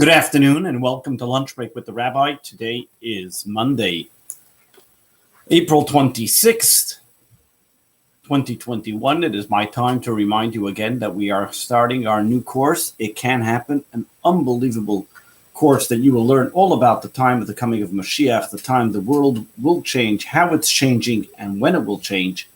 Good afternoon and welcome to Lunch Break with the Rabbi. Today is Monday, April 26th, 2021. It is my time to remind you again that we are starting our new course, It Can Happen, an unbelievable course that you will learn all about the time of the coming of Mashiach, the time the world will change, how it's changing, and when it will change.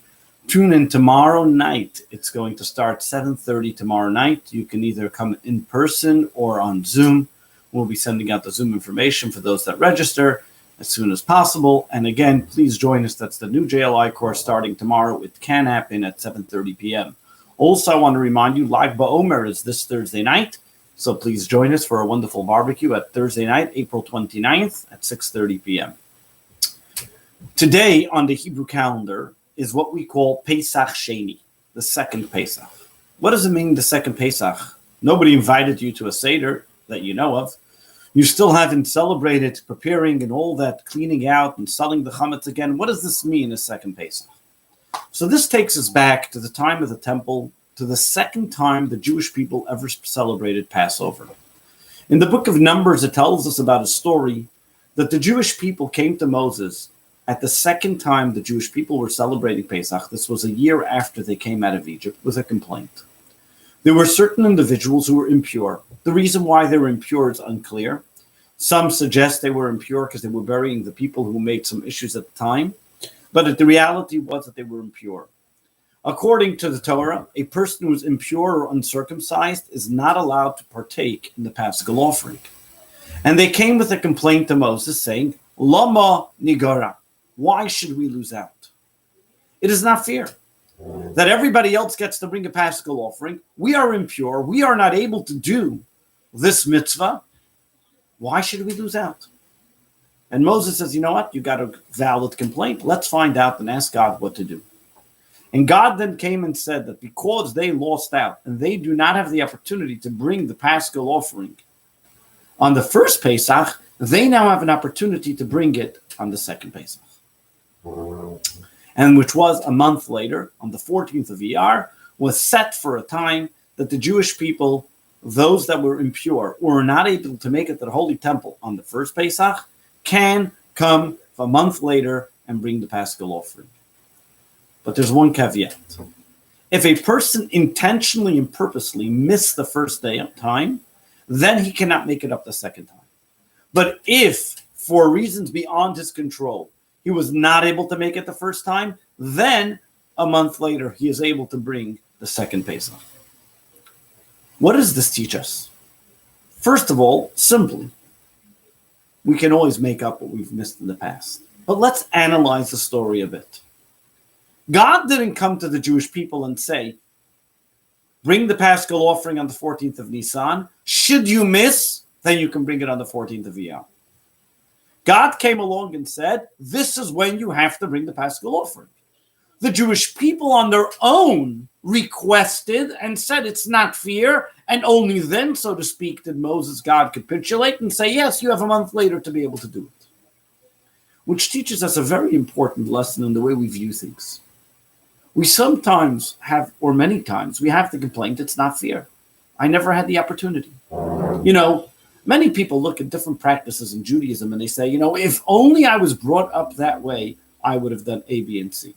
Tune in tomorrow night. It's going to start 7:30 tomorrow night. You can either come in person or on Zoom. We'll be sending out the Zoom information for those that register as soon as possible. And again, please join us. That's the new JLI course starting tomorrow. It can happen at 7:30 p.m. Also, I want to remind you, Lag BaOmer is this Thursday night. So please join us for a wonderful barbecue at Thursday night, April 29th at 6:30 p.m. Today on the Hebrew calendar is what we call Pesach Sheni, the second Pesach. What does it mean, the second Pesach? Nobody invited you to a Seder that you know of. You still haven't celebrated preparing and all that cleaning out and selling the chametz again. What does this mean, a second Pesach? So this takes us back to the time of the temple, to the second time the Jewish people ever celebrated Passover. In the book of Numbers, it tells us about a story that the Jewish people came to Moses at the second time the Jewish people were celebrating Pesach. This was a year after they came out of Egypt, with a complaint. There were certain individuals who were impure. The reason why they were impure is unclear. Some suggest they were impure because they were burying the people who made some issues at the time. But the reality was that they were impure. According to the Torah, a person who is impure or uncircumcised is not allowed to partake in the Paschal offering. And they came with a complaint to Moses saying, Lama nigara, why should we lose out? It is not fair that everybody else gets to bring a Paschal offering. We are impure. We are not able to do this mitzvah. Why should we lose out? And Moses says, you know what? You got a valid complaint. Let's find out and ask God what to do. And God then came and said that because they lost out and they do not have the opportunity to bring the Paschal offering on the first Pesach, they now have an opportunity to bring it on the second Pesach. And which was a month later, on the 14th of Iyar, was set for a time that the Jewish people, those that were impure or were not able to make it to the Holy Temple on the first Pesach, can come a month later and bring the Paschal offering. But there's one caveat. If a person intentionally and purposely missed the first day of time, then he cannot make it up the second time. But if, for reasons beyond his control, he was not able to make it the first time, then a month later he is able to bring the second Pesach. What does this teach us? First of all, simply, we can always make up what we've missed in the past. But let's analyze the story a bit. God didn't come to the Jewish people and say, bring the Paschal offering on the 14th of Nisan. Should you miss, then you can bring it on the 14th of Iyar. God came along and said, this is when you have to bring the Paschal offering. The Jewish people on their own requested and said it's not fair, and only then, so to speak, did Moses, God, capitulate and say, yes, you have a month later to be able to do it. Which teaches us a very important lesson in the way we view things. We sometimes have, or many times, we have the complaint, it's not fair. I never had the opportunity. Many people look at different practices in Judaism and they say, if only I was brought up that way, I would have done A, B, and C.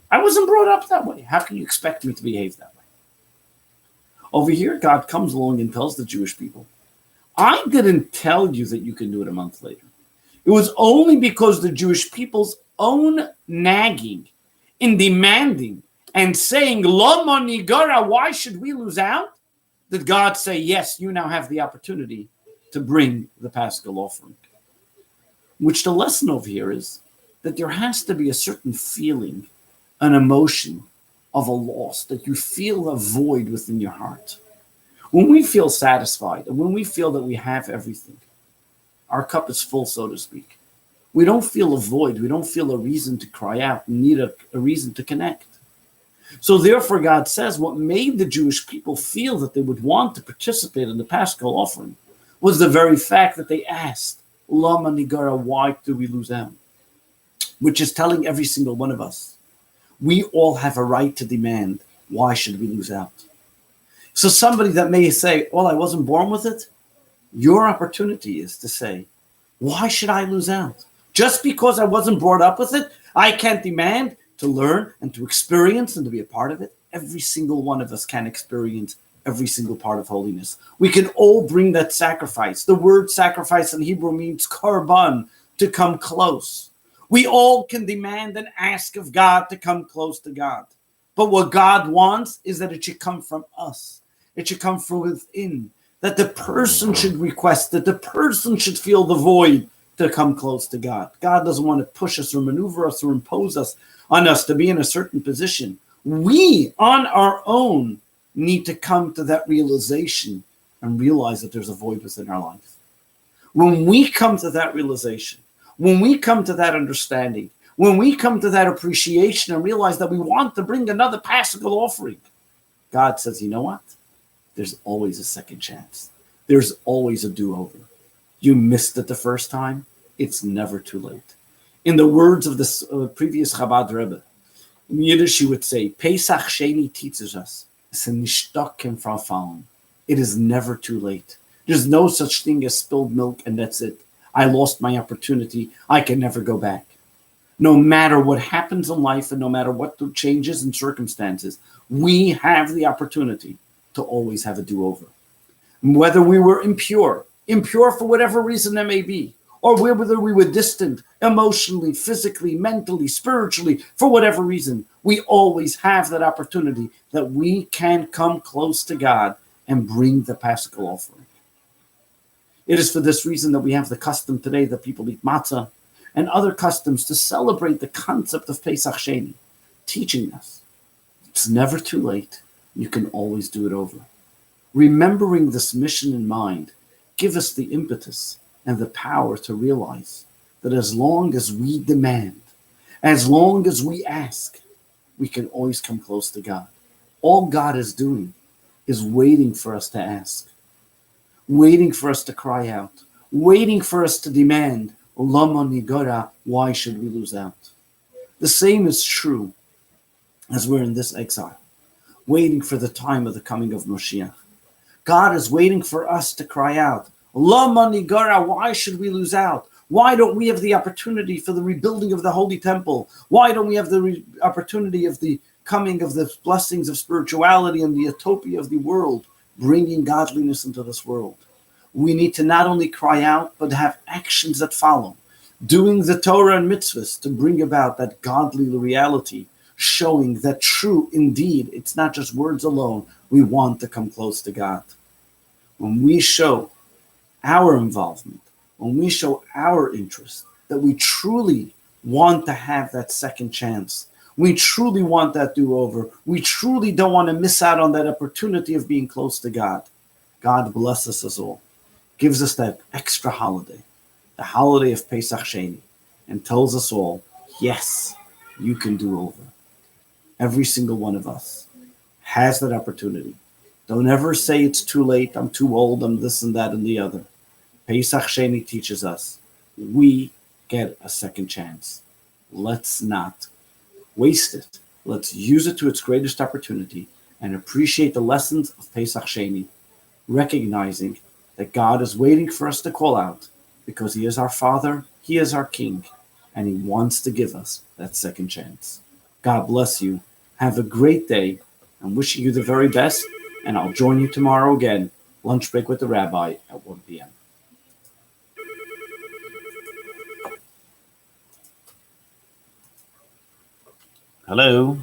I wasn't brought up that way. How can you expect me to behave that way? Over here, God comes along and tells the Jewish people, I didn't tell you that you can do it a month later. It was only because the Jewish people's own nagging in demanding and saying, Lama nigara, why should we lose out? Did God say, yes, you now have the opportunity to bring the Paschal offering. Which the lesson over here is that there has to be a certain feeling, an emotion of a loss, that you feel a void within your heart. When we feel satisfied and when we feel that we have everything, our cup is full, so to speak. We don't feel a void. We don't feel a reason to cry out. We need a reason to connect. So therefore, God says what made the Jewish people feel that they would want to participate in the Paschal offering was the very fact that they asked, Lama nigara, why do we lose out? Which is telling every single one of us, we all have a right to demand, why should we lose out? So somebody that may say, well, I wasn't born with it. Your opportunity is to say, why should I lose out? Just because I wasn't brought up with it, I can't demand to learn and to experience and to be a part of it. Every single one of us can experience every single part of holiness. We can all bring that sacrifice. The word sacrifice in Hebrew means korban, to come close. We all can demand and ask of God to come close to God. But what God wants is that it should come from us. It should come from within. That the person should request, that the person should feel the void to come close to God. God doesn't want to push us or maneuver us or impose us on us to be in a certain position. We, on our own, need to come to that realization and realize that there's a void within our life. When we come to that realization, when we come to that understanding, when we come to that appreciation and realize that we want to bring another Paschal offering, God says, you know what? There's always a second chance. There's always a do-over. You missed it the first time. It's never too late. In the words of this previous Chabad Rebbe, in Yiddish you would say, Pesach Sheni teaches us, it is never too late. There's no such thing as spilled milk and that's it. I lost my opportunity. I can never go back. No matter what happens in life and no matter what the changes in circumstances, we have the opportunity to always have a do-over. Whether we were impure for whatever reason that may be, or whether we were distant emotionally, physically, mentally, spiritually, for whatever reason, we always have that opportunity that we can come close to God and bring the Paschal offering. It is for this reason that we have the custom today that people eat matzah and other customs to celebrate the concept of Pesach Sheni, teaching us it's never too late. You can always do it over. Remembering this mission in mind, give us the impetus and the power to realize that as long as we demand, as long as we ask, we can always come close to God. All God is doing is waiting for us to ask, waiting for us to cry out, waiting for us to demand, Lama nigora, why should we lose out? The same is true as we're in this exile, waiting for the time of the coming of Moshiach. God is waiting for us to cry out, Lama nigora, why should we lose out? Why don't we have the opportunity for the rebuilding of the Holy Temple? Why don't we have the opportunity of the coming of the blessings of spirituality and the utopia of the world, bringing godliness into this world? We need to not only cry out, but have actions that follow, doing the Torah and mitzvahs to bring about that godly reality, showing that true, indeed, it's not just words alone, we want to come close to God. When we show our involvement, when we show our interest, that we truly want to have that second chance, we truly want that do-over, we truly don't want to miss out on that opportunity of being close to God, God blesses us all, gives us that extra holiday, the holiday of Pesach Sheni, and tells us all, yes, you can do over. Every single one of us has that opportunity. Don't ever say it's too late, I'm too old, I'm this and that and the other. Pesach Sheni teaches us we get a second chance. Let's not waste it. Let's use it to its greatest opportunity and appreciate the lessons of Pesach Sheni, recognizing that God is waiting for us to call out because He is our Father, He is our King, and He wants to give us that second chance. God bless you. Have a great day. I'm wishing you the very best, and I'll join you tomorrow again, lunch break with the Rabbi at 1 p.m. Hello.